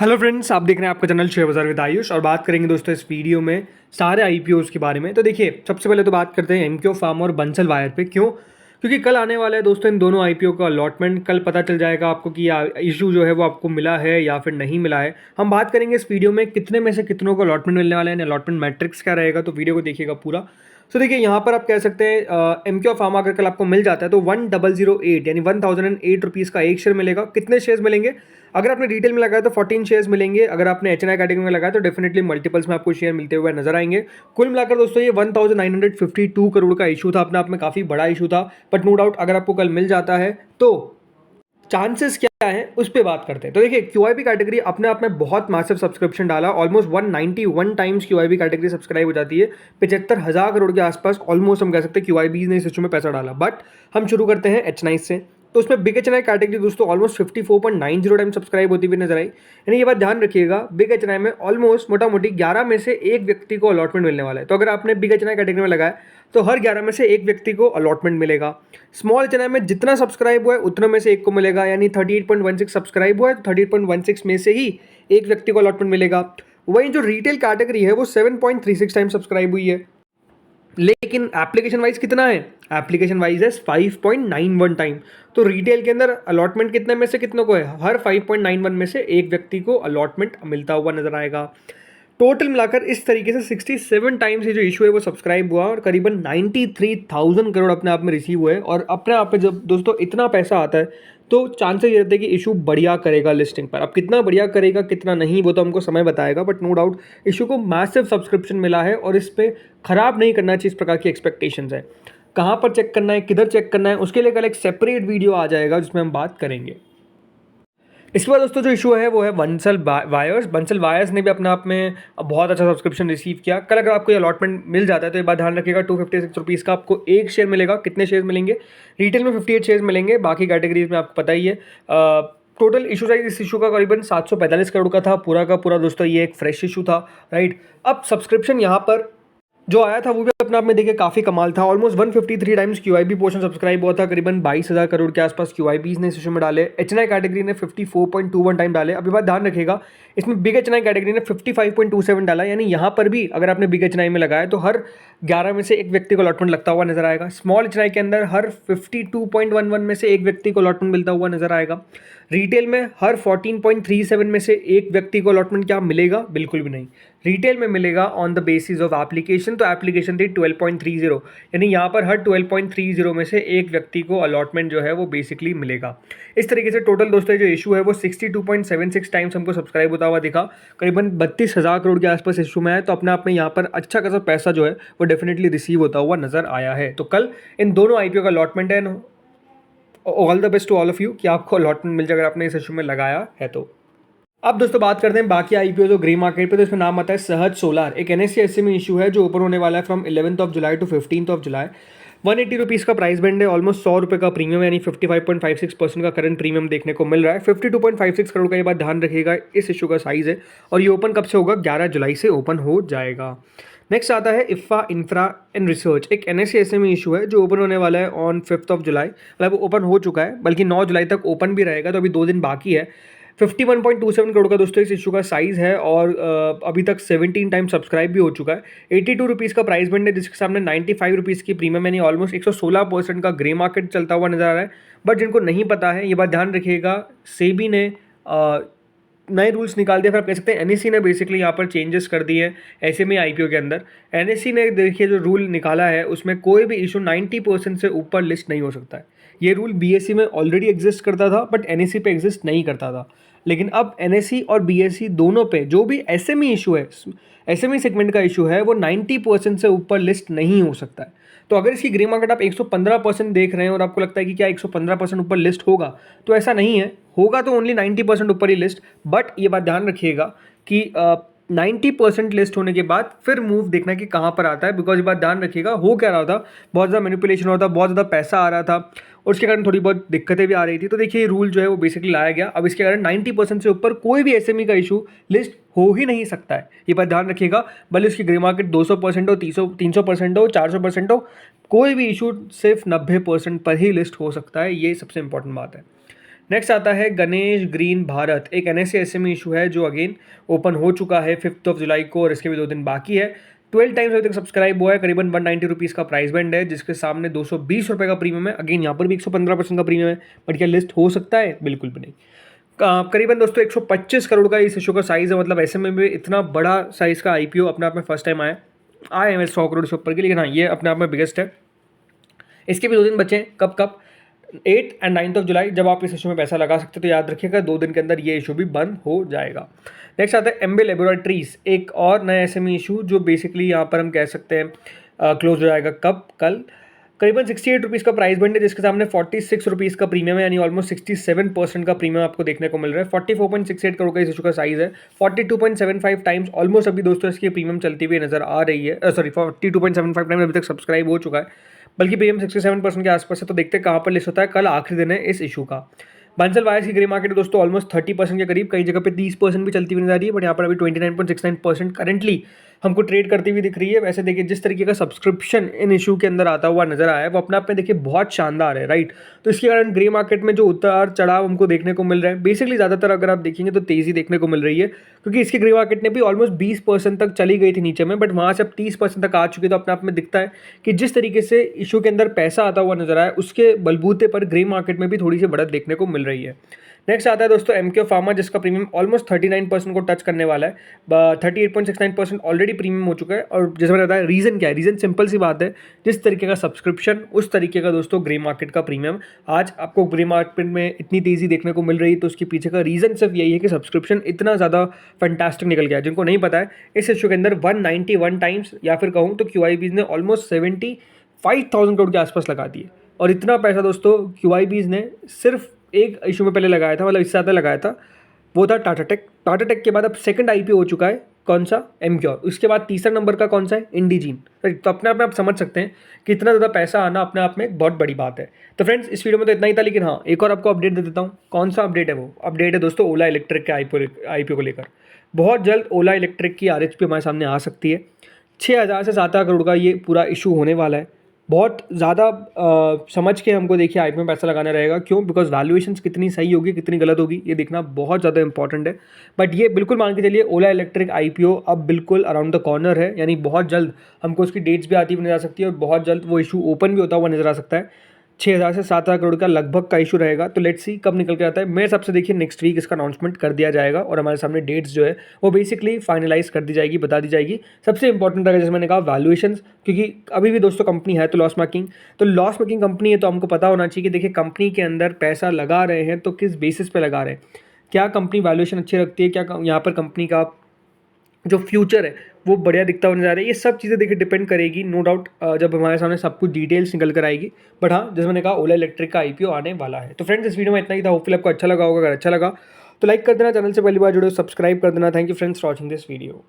Hello friends, आप देख रहे हैं आपका चैनल शेयर बाजार विद आयुष और बात करेंगे दोस्तों इस वीडियो में सारे आईपीओज़ के बारे में। तो देखिए, सबसे पहले तो बात करते हैं एमक्यू फार्मा और बंसल वायर पे। क्यों? क्योंकि कल आने वाला है दोस्तों इन दोनों आईपीओ का अलॉटमेंट। कल पता चल जाएगा आपको कि इशू जो है वो आपको मिला है या फिर नहीं मिला है। हम बात करेंगे इस वीडियो में कितने में से कितनों को अलॉटमेंट मिलने वाला है, अलॉटमेंट मैट्रिक्स क्या रहेगा, तो वीडियो को देखिएगा पूरा। तो देखिए, यहाँ पर आप कह सकते हैं एमक्यू फार्मा अगर कल आपको मिल जाता है तो 1008 यानी 1008 रुपीज़ का एक शेयर मिलेगा। कितने शेयर्स मिलेंगे? अगर आपने रिटेल में लगाया तो 14 शेयर्स मिलेंगे। अगर आपने एचएनआई कैटेगरी में लगाया तो डेफिनेटली मल्टीपल्स में आपको शेयर मिलते हुए नजर आएंगे। कुल मिलाकर दोस्तों ये 1952 करोड़ का इशू था, अपने आप में काफ़ी बड़ा इशू था। बट नो डाउट अगर आपको कल मिल जाता है तो चांसेस क्या है उस पर बात करते हैं। तो देखिए, क्यूआईबी कैटेगरी अपने आप में बहुत मैसिव सब्सक्रिप्शन डाला। Almost 191 times QIB category subscribe हो जाती है। 75,000 करोड़ के आसपास ऑलमोस्ट हम कह सकते हैं क्यूआईबी ने इस इशू में पैसा डाला। बट हम शुरू करते हैं एच9 से। तो उसमें बिग एचएनआई कैटेगरी दोस्तों ऑलमोस्ट 54.90 टाइम सब्सक्राइब होती हुई नजर आई। यानी ये बात ध्यान रखिएगा, बिग एचएनआई में ऑलमोस्ट मोटा मोटी 11 में से एक व्यक्ति को अलॉटमेंट मिलने वाला है। तो अगर आपने बिग एचएनआई कैटेगरी में लगाया तो हर 11 में से एक व्यक्ति को अलॉटमेंट मिलेगा। स्मॉल एचएनआई में जितना सब्सक्राइब हुआ है उतना में से एक को मिलेगा, यानी 38.16 सब्सक्राइब हुआ है तो 38.16 में से ही एक व्यक्ति को अलॉटमेंट मिलेगा। वहीं जो रिटेल कैटेगरी है वो 7.36 टाइम सब्सक्राइब हुई है, लेकिन एप्लीकेशन वाइज कितना है? एप्लीकेशन वाइज है 5.91 टाइम। तो रिटेल के अंदर अलॉटमेंट कितने में से कितनों को है? हर 5.91 में से एक व्यक्ति को अलॉटमेंट मिलता हुआ नजर आएगा। टोटल मिलाकर इस तरीके से 67 टाइम्स ये जो इशू है वो सब्सक्राइब हुआ और करीबन 93,000 करोड़ अपने आप में रिसीव हुए। और अपने आप में जब दोस्तों इतना पैसा आता है तो चांसेस ये रहते हैं कि इशू बढ़िया करेगा लिस्टिंग पर। अब कितना बढ़िया करेगा कितना नहीं वो तो हमको समय बताएगा, बट नो डाउट इशू को मैसिव सब्सक्रिप्शन मिला है और इस पर खराब नहीं करना चाहिए इस प्रकार की एक्सपेक्टेशंस है। कहाँ पर चेक करना है, किधर चेक करना है, उसके लिए कल एक सेपरेट वीडियो आ जाएगा जिसमें हम बात करेंगे। इसके बाद दोस्तों जो इशू है वो है बंसल वायर्स। बंसल वायर्स ने भी अपने आप में बहुत अच्छा सब्सक्रिप्शन रिसीव किया। कल अगर आपको ये अलॉटमेंट मिल जाता है तो ये बात ध्यान रखिएगा, 256 रुपीज़ का आपको एक शेयर मिलेगा। कितने शेयर मिलेंगे? रिटेल में 58 शेयर मिलेंगे, बाकी कैटेगरीज में आपको पता ही है। टोटल इशू साइज इस इशू का करीबन 745 करोड़ का था पूरा का पूरा दोस्तों। ये एक फ्रेश इशू था, राइट। अब सब्सक्रिप्शन यहाँ पर जो आया था वो भी अपने आप में देखिए काफ़ी कमाल था। Almost 153 times QIB portion subscribe हुआ था। करीबन 22,000 करोड़ के आसपास क्यूआईबीज ने इस इशू में डाले। एचएनआई कैटेगरी ने 54.21 टाइम डाले। अभी बात ध्यान रखिएगा, इसमें बिग एचएनआई कैटेगरी ने 55.27 डाला। यानी यहाँ पर भी अगर आपने बिग एचएनआई में लगाया तो हर 11 में से एक व्यक्ति को अलॉटमेंट लगता हुआ नजर आएगा। स्मॉल एचएनआई के अंदर हर 52.11 में से एक व्यक्ति को अलॉटमेंट मिलता हुआ नजर आएगा। रिटेल में हर 14.37 में से एक व्यक्ति को अलॉटमेंट क्या मिलेगा? बिल्कुल भी नहीं। रिटेल में मिलेगा on the basis of application. तो एप्लीकेशन थी 12.30, यानी यहाँ पर हर 12.30 में से एक व्यक्ति को अलॉटमेंट जो है वो बेसिकली मिलेगा। इस तरीके से टोटल दोस्तों जो इशू है वो 62.76 टाइम्स हमको सब्सक्राइब होता हुआ दिखा। करीबन 32,000 करोड़ के आसपास इशू में है। तो अपने आप में यहाँ पर अच्छा खासा पैसा जो है वो डेफिनेटली रिसीव होता हुआ नजर आया है। तो कल इन दोनों आईपीओ का अलॉटमेंट है। All the best to all of you कि आपको अलॉटमेंट मिल जाए अगर आपने इस इशू में लगाया है तो। अब दोस्तों बात करते हैं बाकी आईपीओ जो ग्रे मार्केट पे। तो इसमें नाम आता है सहज सोलार। एक एनएससी एसएमई इशू है जो ओपन होने वाला है from 11 July to 15 July. 180 rupees का प्राइस बैंड है। ऑलमोस्ट 100 रुपये का प्रीमियम, यानी 55.56% का करंट प्रीमियम देखने को मिल रहा है। 52.56 करोड़ का ये बात ध्यान रखिएगा इस इशू का साइज़ है। और ये ओपन कब से होगा? 11 जुलाई से ओपन हो जाएगा। नेक्स्ट आता है इफ़ा इंफ्रा एंड रिसर्च। एक एनएससी एसएमई इशू है जो ओपन होने वाला है ऑन 5 जुलाई। मतलब ओपन हो चुका है, बल्कि 9 जुलाई तक ओपन भी रहेगा। तो अभी 2 दिन बाकी है। 51.27 करोड़ का दोस्तों इस इशू का साइज़ है और अभी तक 17 टाइम सब्सक्राइब भी हो चुका है। 82 रुपीज़ का प्राइस बैंड है जिसके सामने 95 रुपीज़ की प्रीमियम, यानी ऑलमोस्ट 116% का ग्रे मार्केट चलता हुआ नजर आ रहा है। बट जिनको नहीं पता है ये बात ध्यान रखिएगा, सेबी ने नए रूल्स निकाल दिया, फिर आप कह सकते हैं एनएससी ने बेसिकली यहाँ पर चेंजेस कर दिए हैं एसएमई आईपीओ के अंदर। एनएससी ने देखिए जो रूल निकाला है उसमें कोई भी इशू 90% से ऊपर लिस्ट नहीं हो सकता है। ये रूल बीएसई में ऑलरेडी एग्जिस्ट करता था बट एनएससी पे एग्जिस्ट नहीं करता था। लेकिन अब एनएससी और बीएसई दोनों पे जो भी एसएमई इशू है, एसएमई सेगमेंट का इशू है, वो 90% से ऊपर लिस्ट नहीं हो सकता है। तो अगर इसकी ग्रे मार्केट आप 115% देख रहे हैं और आपको लगता है कि क्या 115% ऊपर लिस्ट होगा, तो ऐसा नहीं है। होगा तो ओनली 90% ऊपर ही लिस्ट। बट ये बात ध्यान रखिएगा कि 90% लिस्ट होने के बाद फिर मूव देखना कि कहाँ पर आता है। बिकॉज ये बात ध्यान रखिएगा, हो क्या रहा था, बहुत ज़्यादा मैनिपुलेशन हो रहा था, बहुत ज़्यादा पैसा आ रहा था और उसके कारण थोड़ी बहुत दिक्कतें भी आ रही थी। तो देखिए ये रूल जो है वो बेसिकली लाया गया। अब इसके कारण 90% से ऊपर कोई भी एसएमई का इशू लिस्ट हो ही नहीं सकता है। ये बात ध्यान रखिएगा, भले उसकी ग्रे मार्केट 200% हो, 300% हो, 400% हो, कोई भी इशू सिर्फ 90% पर ही लिस्ट हो सकता है। ये सबसे इंपॉर्टेंट बात है। नेक्स्ट आता है गणेश ग्रीन भारत, एक NSE SME इशू है जो अगेन ओपन हो चुका है 5 जुलाई को और इसके भी 2 दिन बाकी है। 12 टाइम्स अभी तक सब्सक्राइब हुआ है, करीबन 190 रुपीज़ का प्राइस बैंड है, जिसके सामने 220 रुपये का प्रीमियम है। अगेन यहाँ पर भी 115% का प्रीमियम है, बट क्या लिस्ट हो सकता है? बिल्कुल भी नहीं। करीबन दोस्तों 125 करोड़ का इस इशू का साइज़ है, मतलब SME में इतना बड़ा साइज़ का IPO अपने आप में फर्स्ट टाइम आए हैं 100 करोड़ से ऊपर की, लेकिन हाँ ये अपने आप में बिगेस्ट है। इसके भी 2 दिन बचे हैं, कब 8 एंड 9 जुलाई, जब आप इस इशू में पैसा लगा सकते हो। तो याद रखिएगा 2 दिन के अंदर ये इशू भी बंद हो जाएगा। नेक्स्ट आता है एम्बे लेबोरेटरीज, एक और नया SME इशू जो बेसिकली यहाँ पर हम कह सकते हैं क्लोज हो जाएगा कल करीबन 68 रुपीज़ का प्राइस बैंड है, जिसके सामने 46 रुपीज़ का प्रीमियम है, यानी ऑलमोस्ट 67% का प्रीमियम आपको देखने को मिल रहा है। 44.68 करोड़ का इस इशू का साइज़ है, 42.75 टाइम्स ऑलमोस्ट अभी दोस्तों इसकी प्रीमियम चलती हुई नजर आ रही है। सॉरी 42.75 टाइम्स अभी तक सब्सक्राइब हो चुका है, बल्कि प्रीमियम 67% के आसपास है। तो देखते हैं कहाँ पर लिस्ट होता है, कल आखिरी दिन है इस इशू का। बंसल वायर्स की ग्रे मार्केट दोस्तों ऑलमोस्ट 30% के करीब, कई जगह पे 30% भी चलती हुई नजर आ रही है, बट यहाँ पर अभी 29.69% करंटली हमको ट्रेड करती हुई दिख रही है। वैसे देखिए जिस तरीके का सब्सक्रिप्शन इन इशू के अंदर आता हुआ नजर आया है, वो अपने आप में देखिए बहुत शानदार है, राइट। तो इसके कारण ग्रे मार्केट में जो उतार चढ़ाव हमको देखने को मिल रहा है, बेसिकली ज़्यादातर अगर आप देखेंगे तो तेज़ी देखने को मिल रही है, क्योंकि इसकी ग्रे मार्केट ने भी ऑलमोस्ट 20% तक चली गई थी नीचे में, बट वहाँ से अब 30% तक आ चुकी है। तो अपने आप में दिखता है कि जिस तरीके से इशू के अंदर पैसा आता हुआ नजर आया, उसके बलबूते पर ग्रे मार्केट में भी थोड़ी सी बढ़त देखने को मिल रही है। नेक्स्ट आता है दोस्तों एमक्यू फार्मा, जिसका प्रीमियम ऑलमोस्ट 39% को टच करने वाला है। 38.69% ऑलरेडी प्रीमियम हो चुका है। और जैसे मैंने बताया रीज़न क्या है, रीज़न सिंपल सी बात है, जिस तरीके का सब्सक्रिप्शन उस तरीके का दोस्तों ग्रे मार्केट का प्रीमियम। आज आपको ग्रे मार्केट में इतनी तेज़ी देखने को मिल रही है, तो उसके पीछे का रीज़न सिर्फ यही है कि सब्सक्रिप्शन इतना ज़्यादा फैंटास्टिक निकल गया है। जिनको नहीं पता है, इस इशू के अंदर 191 टाइम्स या फिर कहूँ तो QIBs ने ऑलमोस्ट 75,000 करोड़ के आसपास लगा दिए। और इतना पैसा दोस्तों QIBs ने सिर्फ एक इशू में पहले लगाया था, मतलब इससे ज़्यादा लगाया था, वो था टाटा टेक के बाद अब सेकंड IPO हो चुका है, कौन सा? एमक्योर। उसके बाद तीसरा नंबर का कौन सा है? इंडिजीन। तो अपने आप में आप समझ सकते हैं कि इतना ज़्यादा पैसा आना अपने आप में एक बहुत बड़ी बात है। तो फ्रेंड्स इस वीडियो में तो इतना ही था, लेकिन हाँ एक और आपको अपडेट दे देता हूँ। कौन सा अपडेट है? वो अपडेट है दोस्तों ओला इलेक्ट्रिक के IPO को लेकर। बहुत जल्द ओला इलेक्ट्रिक की RHP हमारे सामने आ सकती है। 6,000 से 7,000 करोड़ का ये पूरा इशू होने वाला है। बहुत ज़्यादा समझ के हमको देखिए IPO में पैसा लगाना रहेगा। क्यों? बिकॉज वैल्यूएशंस कितनी सही होगी कितनी गलत होगी ये देखना बहुत ज़्यादा इंपॉर्टेंट है। बट ये बिल्कुल मान के चलिए ओला इलेक्ट्रिक IPO अब बिल्कुल अराउंड द कॉर्नर है, यानी बहुत जल्द हमको उसकी डेट्स भी आती हुई नजर आ सकती है और बहुत जल्द वो इशू ओपन भी होता हुआ नजर आ सकता है। 6,000 से 7,000 करोड़ का लगभग का इशू रहेगा। तो लेट्स सी कब निकल के आता है। मेरे हिसाब से देखिए नेक्स्ट वीक इसका अनाउंसमेंट कर दिया जाएगा और हमारे सामने डेट्स जो है वो बेसिकली फाइनलाइज कर दी जाएगी, बता दी जाएगी। सबसे इंपॉर्टेंट रहेगा जैसे मैंने कहा वैल्यूएशंस, क्योंकि अभी भी दोस्तों कंपनी है तो लॉस मेकिंग कंपनी है, तो हमको पता होना चाहिए कि देखिए कंपनी के अंदर पैसा लगा रहे हैं तो किस बेसिस पे लगा रहे हैं, क्या कंपनी वैल्यूएशन अच्छी रखती है, क्या यहाँ पर कंपनी का जो फ्यूचर है वो बढ़िया दिखता होने जा रहा है। ये सब चीज़ें देखिए डिपेंड करेगी नो डाउट जब हमारे सामने सब कुछ डिटेल्स निकल कर आएगी। बट हाँ जैसे मैंने कहा ओला इलेक्ट्रिक का IPO आने वाला है। तो फ्रेंड्स इस वीडियो में इतना ही था, होपफुली आपको अच्छा लगा होगा। अगर अच्छा लगा तो लाइक कर देना, चैनल से पहली बार जुड़े हो सब्सक्राइब कर देना। Thank you friends for watching this video.